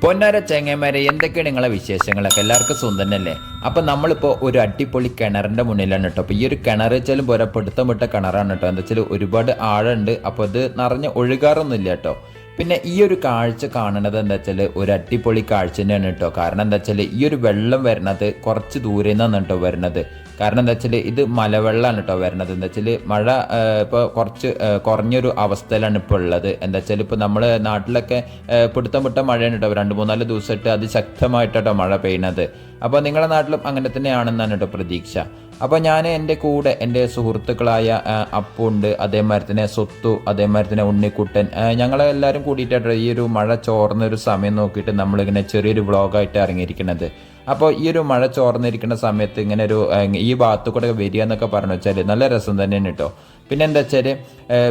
പൊന്നാര ചെങ്ങന്മാരെ, എന്തൊക്കെയാണ് നിങ്ങളെ വിശേഷങ്ങളൊക്കെ? എല്ലാവർക്കും സുഖം തന്നെയല്ലേ? അപ്പം നമ്മളിപ്പോൾ ഒരു അടിപൊളി കിണറിൻ്റെ മുന്നിലാണ് കേട്ടോ. അപ്പോൾ ഈ ഒരു കിണർ വെച്ചാലും പോരാ, പിടുത്തം വിട്ട കിണറാണ് കേട്ടോ. എന്താ വെച്ചാൽ ഒരുപാട് ആഴമുണ്ട്. അപ്പോൾ ഇത് നിറഞ്ഞ് ഒഴുകാറൊന്നുമില്ല കേട്ടോ. പിന്നെ ഈ ഒരു കാഴ്ച കാണുന്നത് എന്താ വെച്ചാൽ ഒരു അടിപൊളി കാഴ്ച തന്നെയാണ് കേട്ടോ. കാരണം എന്താ വെച്ചാൽ ഈ ഒരു വെള്ളം വരുന്നത് കുറച്ച് ദൂരെ നിന്നാണ് കേട്ടോ വരുന്നത്. കാരണം എന്താ വെച്ചാൽ ഇത് മലവെള്ളമാണ് കേട്ടോ വരുന്നത്. എന്താ വെച്ചാൽ മഴ ഇപ്പോൾ കുറച്ച് കുറഞ്ഞൊരു അവസ്ഥയിലാണ് ഇപ്പോൾ ഉള്ളത്. എന്താ വെച്ചാൽ ഇപ്പോൾ നമ്മുടെ നാട്ടിലൊക്കെ പിടുത്തം വിട്ട മഴയാണ് കേട്ടോ. 2-3 ദിവസമായിട്ട് അതിശക്തമായിട്ടോ മഴ പെയ്യുന്നത്. അപ്പോൾ നിങ്ങളുടെ നാട്ടിലും അങ്ങനെ തന്നെയാണെന്നാണ് കേട്ടോ പ്രതീക്ഷ. അപ്പോൾ ഞാൻ എൻ്റെ കൂടെ എൻ്റെ സുഹൃത്തുക്കളായ അപ്പുണ്ട്, അതേമാതിരി തന്നെ സ്വത്തു, അതേമാതിരി തന്നെ ഉണ്ണിക്കുട്ടൻ, ഞങ്ങളെല്ലാവരും കൂടിയിട്ടാണ് ഈ ഒരു മഴ ചോർന്നൊരു സമയം നോക്കിയിട്ട് നമ്മളിങ്ങനെ ചെറിയൊരു വ്ളോഗായിട്ട് ഇറങ്ങിയിരിക്കുന്നത്. അപ്പോൾ ഈ ഒരു മഴ ചോർന്നിരിക്കുന്ന സമയത്ത് ഇങ്ങനെ ഒരു ഈ ഭാഗത്തു കൂടെ വരിക എന്നൊക്കെ പറഞ്ഞു വെച്ചാൽ നല്ല രസം തന്നെയാണ് കേട്ടോ. പിന്നെ എന്താ വെച്ചാൽ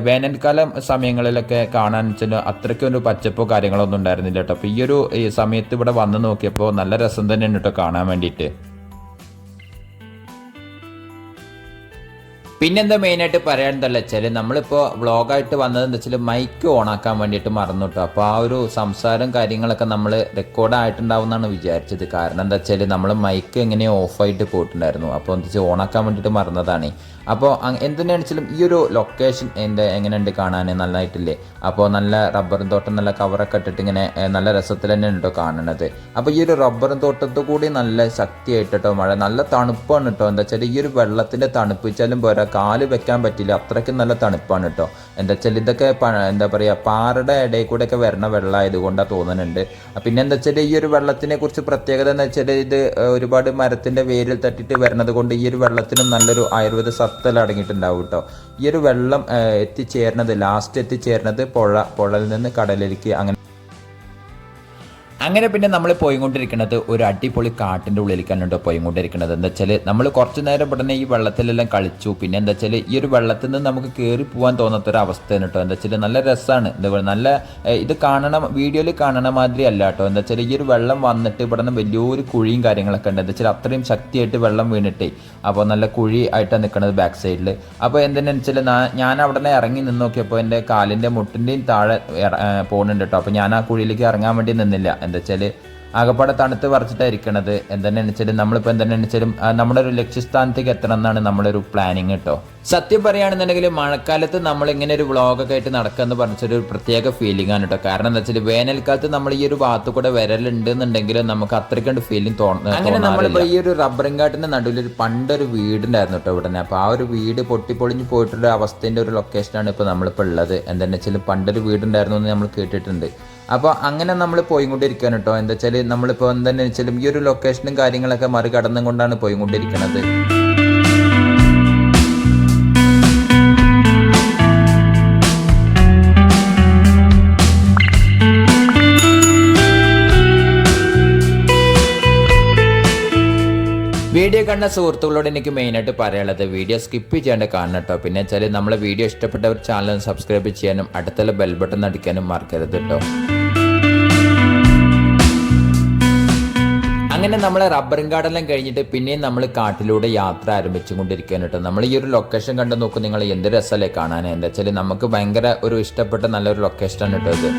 വേനൽക്കാലം സമയങ്ങളിലൊക്കെ കാണാൻ വെച്ചാൽ അത്രയ്ക്കൊരു പച്ചപ്പോ കാര്യങ്ങളൊന്നും ഉണ്ടായിരുന്നില്ല കേട്ടോ. അപ്പോൾ ഈ സമയത്ത് ഇവിടെ വന്ന് നോക്കിയപ്പോൾ നല്ല രസം തന്നെയാണ് കേട്ടോ കാണാൻ വേണ്ടിയിട്ട്. പിന്നെന്താ മെയിനായിട്ട് പറയാനെന്തല്ല വെച്ചാൽ നമ്മളിപ്പോൾ വ്ളോഗായിട്ട് വന്നതെന്ന് വെച്ചാൽ മൈക്ക് ഓണാക്കാൻ വേണ്ടിയിട്ട് മറന്നു കേട്ടോ. അപ്പോൾ ആ ഒരു സംസാരം കാര്യങ്ങളൊക്കെ നമ്മൾ റെക്കോർഡായിട്ടുണ്ടാവുമെന്നാണ് വിചാരിച്ചത്. കാരണം എന്താ വെച്ചാൽ നമ്മൾ മൈക്ക് എങ്ങനെയോ ഓഫായിട്ട് പോയിട്ടുണ്ടായിരുന്നു. അപ്പോൾ എന്താ വെച്ചാൽ ഓണാക്കാൻ വേണ്ടിയിട്ട് മറന്നതാണ്. അപ്പോൾ എന്തിനാണെന്ന് വെച്ചാലും ഈ ഒരു ലൊക്കേഷൻ എങ്ങനെയുണ്ട് കാണാൻ, നല്ലതായിട്ടില്ലേ? അപ്പോൾ നല്ല റബ്ബറും തോട്ടം, നല്ല കവറൊക്കെ ഇട്ടിട്ട് ഇങ്ങനെ നല്ല രസത്തിൽ തന്നെയാണ് കേട്ടോ കാണുന്നത്. അപ്പോൾ ഈ ഒരു റബ്ബറും തോട്ടത്തിൽ കൂടി നല്ല ശക്തിയായിട്ട് കേട്ടോ മഴ, നല്ല തണുപ്പാണ് കേട്ടോ. എന്താ വെച്ചാൽ ഈ ഒരു വെള്ളത്തിൻ്റെ തണുപ്പ് വെച്ചാലും പോരാ, കാല് വെക്കാൻ പറ്റില്ല, അത്രയ്ക്കും നല്ല തണുപ്പാണ് കേട്ടോ. എന്താ വെച്ചാൽ ഇതൊക്കെ എന്താ പറയുക, പാറയുടെ ഇടയിൽ കൂടെയൊക്കെ വരുന്ന വെള്ളം ആയതുകൊണ്ടാണ് തോന്നുന്നുണ്ട്. പിന്നെ എന്താ വെച്ചാൽ ഈ ഒരു വെള്ളത്തിനെ കുറിച്ച് പ്രത്യേകത എന്ന് വെച്ചാൽ ഇത് ഒരുപാട് മരത്തിൻ്റെ വേരിൽ തട്ടിയിട്ട് വരുന്നത് കൊണ്ട് ഈ ഒരു വെള്ളത്തിനും നല്ലൊരു ആയുർവേദ സത്തൽ അടങ്ങിയിട്ടുണ്ടാവും കേട്ടോ. ഈ ഒരു വെള്ളം ലാസ്റ്റ് എത്തിച്ചേരുന്നത് പുഴയിൽ നിന്ന് കടലിലേക്ക് അങ്ങനെ പിന്നെ നമ്മൾ പോയിക്കൊണ്ടിരിക്കുന്നത് ഒരു അടിപൊളി കാട്ടിൻ്റെ ഉള്ളിലേക്കാണ് കേട്ടോ പോയിക്കൊണ്ടിരിക്കുന്നത്. എന്താ വെച്ചാൽ നമ്മൾ കുറച്ച് നേരം ഇവിടെ ഈ വെള്ളത്തിലെല്ലാം കളിച്ചു. പിന്നെ എന്താ വെച്ചാൽ ഈ ഒരു വെള്ളത്തിൽ നിന്ന് നമുക്ക് കയറി പോകാൻ തോന്നാത്തൊരു അവസ്ഥയാണ് കേട്ടോ. എന്താ വെച്ചാൽ നല്ല രസമാണ്. നല്ല ഇത് കാണണം, വീഡിയോയിൽ കാണണ മാതിരി അല്ല കേട്ടോ. എന്താ വെച്ചാൽ ഈ ഒരു വെള്ളം വന്നിട്ട് ഇവിടെ നിന്ന് വലിയൊരു കുഴിയും കാര്യങ്ങളൊക്കെ ഉണ്ട്. എന്താ വെച്ചാൽ അത്രയും ശക്തിയായിട്ട് വെള്ളം വീണിട്ടേ, അപ്പോൾ നല്ല കുഴി ആയിട്ടാണ് നിൽക്കുന്നത് ബാക്ക് സൈഡിൽ. അപ്പോൾ എന്തിനാന്ന് വെച്ചാൽ ഞാൻ അവിടെ നിന്ന് ഇറങ്ങി നിന്ന് നോക്കിയപ്പോൾ എൻ്റെ കാലിൻ്റെ മുട്ടിൻ്റെയും താഴെ പോകുന്നുണ്ട് കേട്ടോ. അപ്പോൾ ഞാൻ ആ കുഴിയിലേക്ക് ഇറങ്ങാൻ വേണ്ടി നിന്നില്ല. എന്താ വെച്ചാൽ ആകപ്പാടെ തണുത്ത് വരച്ചിട്ടായിരിക്കണത്. എന്താണെന്ന് വെച്ചാലും നമ്മളിപ്പോൾ എന്താണെന്ന് വെച്ചാലും നമ്മുടെ ഒരു ലക്ഷ്യസ്ഥാനത്തേക്ക് എത്തണം എന്നാണ് നമ്മളൊരു പ്ലാനിങ് കേട്ടോ. സത്യം പറയുകയാണെന്നുണ്ടെങ്കിൽ മഴക്കാലത്ത് നമ്മൾ ഇങ്ങനെ ഒരു വ്ളോഗൊക്കെ ആയിട്ട് നടക്കാന്ന് പറഞ്ഞൊരു പ്രത്യേക ഫീലിംഗ് ആണ് കേട്ടോ. കാരണം എന്താ വെച്ചാൽ വേനൽക്കാലത്ത് നമ്മൾ ഈ ഒരു ഭാഗത്തു കൂടെ വരലുണ്ടെന്നുണ്ടെങ്കിൽ നമുക്ക് അത്രയ്ക്കണ്ട് ഫീലിംഗ് തോന്നുന്നത്. അങ്ങനെ നമ്മളിപ്പോൾ ഈ ഒരു റബ്ബറിൻ കാട്ടിൻ്റെ നടുവിൽ പണ്ടൊരു വീടുണ്ടായിരുന്നു കേട്ടോ ഇവിടെ. അപ്പോൾ ആ ഒരു വീട് പൊട്ടിപ്പൊളിഞ്ഞ് പോയിട്ടുള്ള അവസ്ഥേൻ്റെ ഒരു ലൊക്കേഷനാണ് ഇപ്പോൾ നമ്മളിപ്പോൾ ഉള്ളത്. എന്താണെന്ന് വെച്ചാൽ പണ്ടൊരു വീടുണ്ടായിരുന്നു എന്ന് നമ്മൾ കേട്ടിട്ടുണ്ട്. അപ്പോൾ അങ്ങനെ നമ്മൾ പോയിക്കൊണ്ടിരിക്കുകയാണ് കേട്ടോ. എന്താ വെച്ചാൽ നമ്മളിപ്പോൾ എന്താണെന്ന് വെച്ചാലും ഈ ഒരു ലൊക്കേഷനും കാര്യങ്ങളൊക്കെ മറികടന്നും കൊണ്ടാണ് പോയിക്കൊണ്ടിരിക്കുന്നത്. വീഡിയോ കണ്ട സുഹൃത്തുക്കളോട് എനിക്ക് മെയിനായിട്ട് പറയാനുള്ളത് വീഡിയോ സ്കിപ്പ് ചെയ്യാണ്ട് കാണണം കേട്ടോ. പിന്നെ വെച്ചാൽ നമ്മളെ വീഡിയോ ഇഷ്ടപ്പെട്ടവർ ചാനൽ സബ്സ്ക്രൈബ് ചെയ്യാനും അടുത്തുള്ള ബെൽ ബട്ടൺ അടിക്കാനും മറക്കരുത് കേട്ടോ. അങ്ങനെ നമ്മൾ റബ്ബറിൻ കാടെല്ലാം കഴിഞ്ഞിട്ട് പിന്നെയും നമ്മൾ കാട്ടിലൂടെ യാത്ര ആരംഭിച്ചുകൊണ്ടിരിക്കുകയാണ് കേട്ടോ. നമ്മൾ ഈ ഒരു ലൊക്കേഷൻ കണ്ടു നോക്കും നിങ്ങൾ, എന്ത് രസമല്ലേ കാണാൻ. എന്താ വെച്ചാൽ നമുക്ക് ഭയങ്കര ഒരു ഇഷ്ടപ്പെട്ട നല്ലൊരു ലൊക്കേഷനാണ് കേട്ടോ ഇത്.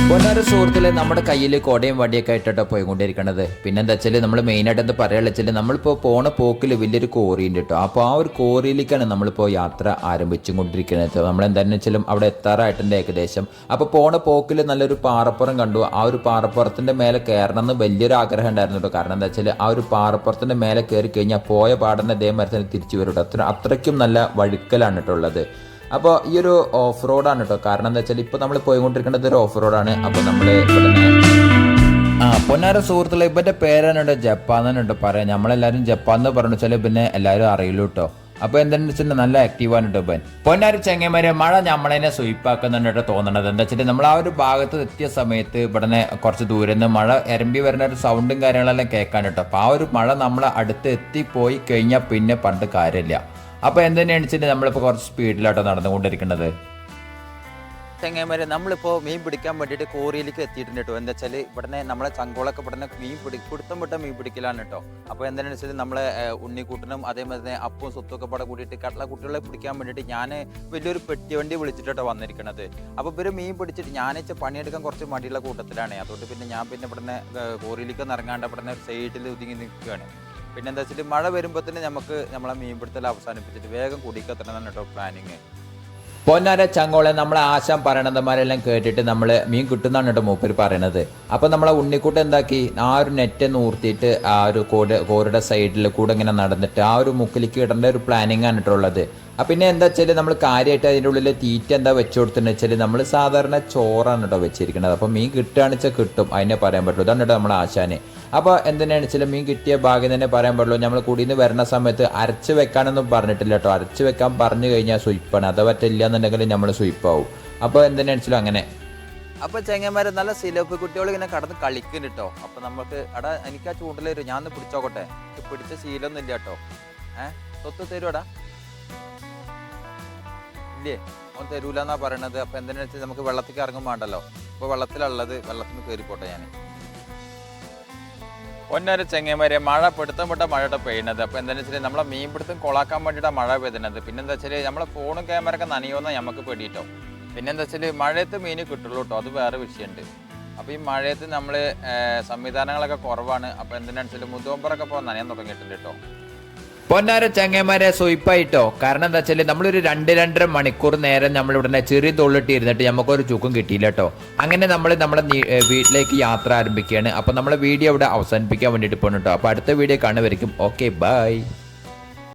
പൊന്നാര സുഹൃത്തിലെ നമ്മുടെ കയ്യിൽ കോടയും വടിയൊക്കെ ആയിട്ടോ പോയിക്കൊണ്ടിരിക്കണത്. പിന്നെ എന്താ വെച്ചാൽ നമ്മൾ മെയിനായിട്ട് എന്താ പറയുക വെച്ചാൽ നമ്മളിപ്പോൾ പോണ പോക്കിൽ വലിയൊരു കോറിയുണ്ട് കേട്ടോ. അപ്പോൾ ആ ഒരു കോറിയിലേക്കാണ് നമ്മളിപ്പോൾ യാത്ര ആരംഭിച്ചും കൊണ്ടിരിക്കുന്നത്. നമ്മളെന്താണെന്ന് വെച്ചാലും അവിടെ എത്താറായിട്ടുണ്ട് ഏകദേശം. അപ്പോൾ പോണ പോക്കിൽ നല്ലൊരു പാറപ്പുറം കണ്ടു. ആ ഒരു പാറപ്പുറത്തിൻ്റെ മേലെ കയറണം എന്ന് വലിയൊരു ആഗ്രഹം ഉണ്ടായിരുന്നു കേട്ടോ. കാരണം എന്താ വെച്ചാൽ ആ ഒരു പാറപ്പുറത്തിൻ്റെ മേലെ കയറി കഴിഞ്ഞാൽ പോയ പാടന്നെ അതേമാതിരി തന്നെ തിരിച്ചു വരും കേട്ടോ. അത്രയ്ക്കും നല്ല വഴുക്കലാണ് കേട്ടോ ഉള്ളത്. അപ്പോൾ ഈ ഒരു ഓഫ് റോഡാണ് കേട്ടോ. കാരണം എന്താ വെച്ചാൽ ഇപ്പോൾ നമ്മൾ പോയിക്കൊണ്ടിരിക്കേണ്ടത് ഒരു ഓഫ് റോഡാണ്. അപ്പോൾ നമ്മൾ ഇവിടെ പൊന്നാര സുഹൃത്തുക്കളെ, ഇവരുടെ പേരാണ് കേട്ടോ ജപ്പാൻ തന്നെ കേട്ടോ പറയാം. നമ്മളെല്ലാവരും ജപ്പാൻ എന്ന് പറഞ്ഞു വെച്ചാൽ പിന്നെ എല്ലാവരും അറിയുള്ളൂ കേട്ടോ. അപ്പോൾ എന്താണെന്ന് വെച്ചാൽ നല്ല ആക്റ്റീവാണ് കേട്ടോ ഇവൻ. പൊന്നാര ചെങ്ങന്മാരെ, മഴ നമ്മളതിനെ സ്വീപ്പാക്കുന്നുണ്ട് കേട്ടോ തോന്നണത്. എന്താ വെച്ചാൽ നമ്മൾ ആ ഒരു ഭാഗത്ത് എത്തിയ സമയത്ത് ഇവിടെ കുറച്ച് ദൂരെ നിന്ന് മഴ ഇരമ്പി വരുന്ന ഒരു സൗണ്ടും കാര്യങ്ങളെല്ലാം കേൾക്കാൻ കേട്ടോ. അപ്പോൾ ആ ഒരു മഴ നമ്മളെ അടുത്ത് എത്തിപ്പോയി കഴിഞ്ഞാൽ പിന്നെ പണ്ട് കാര്യമില്ല. അപ്പോൾ എന്തിനാണെന്ന് വെച്ചിട്ട് നമ്മളിപ്പോൾ കുറച്ച് സ്പീഡിലാട്ടോ നടന്നുകൊണ്ടിരിക്കുന്നത്. ചെങ്ങന്മാരെ നമ്മളിപ്പോൾ മീൻ പിടിക്കാൻ വേണ്ടിയിട്ട് കോറിയിലേക്ക് എത്തിയിട്ടുണ്ട് കേട്ടോ. എന്താ വെച്ചാൽ ഇവിടെ നമ്മളെ ചങ്കോളൊക്കെ ഇവിടെ പിടുത്തം വിട്ട മീൻ പിടിക്കലാണ് കേട്ടോ. അപ്പോൾ എന്താണെന്ന് വെച്ചാൽ നമ്മളെ ഉണ്ണിക്കൂട്ടനും അതേമാതിരി തന്നെ അപ്പവും സ്വത്തൊക്കെ ഇവിടെ കൂടിയിട്ട് കട്ടള കുട്ടികളെ പിടിക്കാൻ വേണ്ടിയിട്ട് ഞാൻ വലിയൊരു പെട്ടി വണ്ടി വിളിച്ചിട്ടോ വന്നിരിക്കുന്നത്. അപ്പോൾ ഇവർ മീൻ പിടിച്ചിട്ട് ഞാൻ പണിയെടുക്കാൻ കുറച്ച് മടിയുള്ള കൂട്ടത്തിലാണ്. അതുകൊണ്ട് പിന്നെ ഞാൻ പിന്നെ ഇവിടെ കോറിയിലേക്ക് ഇറങ്ങാണ്ട് ഇവിടെ സൈഡിൽ ഒതുങ്ങി നിൽക്കുകയാണ്. പിന്നെ എന്താ വെച്ചാൽ മഴ വരുമ്പോൾ തന്നെ നമുക്ക് നമ്മളെ മീൻപിടുത്തൽ അവസാനിപ്പിച്ചിട്ട് വേഗം കുടിക്കത്തണം കേട്ടോ പ്ലാനിങ്. പൊന്നാര ചങ്കോളെ നമ്മളെ ആശാൻ പറയണതന്മാരെല്ലാം കേട്ടിട്ട് നമ്മൾ മീൻ കിട്ടുന്നതാണ് കേട്ടോ മൂപ്പര് പറയണത്. അപ്പം നമ്മളെ ഉണ്ണിക്കൂട്ട് എന്താക്കി ആ ഒരു നെറ്റ് നൂർത്തിയിട്ട് ആ ഒരു കോരുടെ സൈഡിൽ കൂടെ ഇങ്ങനെ നടന്നിട്ട് ആ ഒരു മുക്കിലേക്ക് ഇടേണ്ട ഒരു പ്ലാനിങ് ആണ് കേട്ടോ ഉള്ളത്. പിന്നെ എന്താ വെച്ചാൽ നമ്മൾ കാര്യമായിട്ട് അതിൻ്റെ ഉള്ളിൽ തീറ്റ എന്താ വെച്ച് കൊടുത്തിട്ട് വെച്ചാൽ നമ്മൾ സാധാരണ ചോറാണ് കേട്ടോ വെച്ചിരിക്കുന്നത്. അപ്പോൾ മീൻ കിട്ടുകയാണെന്ന് വെച്ചാൽ കിട്ടും, അതിനെ പറയാൻ പറ്റുള്ളൂ. ഇതാണ് കേട്ടോ നമ്മളെ ആശാന്. അപ്പോൾ എന്തിനാണെന്ന് വെച്ചാൽ മീൻ കിട്ടിയ ഭാഗ്യം തന്നെ പറയാൻ പാടുള്ളൂ. നമ്മൾ കുടിയിൽ നിന്ന് വരുന്ന സമയത്ത് അരച്ച് വെക്കാനൊന്നും പറഞ്ഞിട്ടില്ല കേട്ടോ. അരച്ച് വെക്കാൻ പറഞ്ഞു കഴിഞ്ഞാൽ സുയിപ്പാണ്, അത് പറ്റില്ല എന്നുണ്ടെങ്കിൽ നമ്മൾ സുയിപ്പാവും. അപ്പോൾ എന്തിനാണെന്ന് വെച്ചാൽ അങ്ങനെ. അപ്പോൾ ചെങ്ങന്മാരെ നല്ല സിലോപ്പി കുട്ടികൾ ഇങ്ങനെ കടന്ന് കളിക്കുന്നു കേട്ടോ. അപ്പോൾ നമുക്ക് അടാ എനിക്ക് ആ ചൂണ്ടിൽ വരും, ഞാൻ ഒന്ന് പിടിച്ചോക്കട്ടെ. പിടിച്ച ശീലമൊന്നും ഇല്ല കേട്ടോ. തൊത്ത് തരുവാടാ ഇല്ലേ? ഓൻ തരൂല എന്നാ പറയണത്. അപ്പോൾ എന്തിനാണെന്ന് വെച്ചാൽ നമുക്ക് വെള്ളത്തിലേക്ക് ഇറങ്ങും വേണ്ടല്ലോ. അപ്പോൾ വെള്ളത്തിലുള്ളത് വെള്ളത്തിൽ നിന്ന് കയറിപ്പോട്ടെ ഞാൻ. ഒന്നൊരു ചെങ്ങന്മാരെ മഴ പിടുത്തം വിട്ട മഴയുടെ പെയ്യുന്നത്. അപ്പോൾ എന്താണെന്ന് വെച്ചാൽ നമ്മളെ മീൻ പിടുത്തം കൊളാക്കാൻ വേണ്ടിയിട്ടാണ് മഴ പെയ്യുന്നത്. പിന്നെന്താ വെച്ചാൽ നമ്മളെ ഫോണും ക്യാമറയൊക്കെ നനയുമെന്ന് നമുക്ക് പേടിയിട്ടോ. പിന്നെന്താ വെച്ചാൽ മഴയത്ത് മീൻ കിട്ടുള്ളൂ കേട്ടോ, അത് വേറെ വിഷയമുണ്ട്. അപ്പോൾ ഈ മഴയത്ത് നമ്മൾ സംവിധാനങ്ങളൊക്കെ കുറവാണ്. അപ്പോൾ എന്തിനാണെന്ന് വെച്ചാൽ മുതുവമ്പറൊക്കെ ഇപ്പോൾ നനയാൻ തുടങ്ങിയിട്ടുണ്ട് കേട്ടോ. പൊന്നാര ചങ്ങന്മാരെ സുയിപ്പായിട്ടോ. കാരണം എന്താ വെച്ചാൽ നമ്മളൊരു 2-2.5 മണിക്കൂർ നേരം നമ്മളിവിടെ ചെറിയ തൊള്ളിട്ട് ഇരുന്നിട്ട് നമുക്കൊരു ചുക്കും കിട്ടിയില്ല കേട്ടോ. അങ്ങനെ നമ്മൾ നമ്മുടെ വീട്ടിലേക്ക് യാത്ര ആരംഭിക്കുകയാണ്. അപ്പോൾ നമ്മളെ വീഡിയോ ഇവിടെ അവസാനിപ്പിക്കാൻ വേണ്ടിയിട്ട് പോകണം കേട്ടോ. അപ്പോൾ അടുത്ത വീഡിയോ കാണുമായിരിക്കും. Okay bye.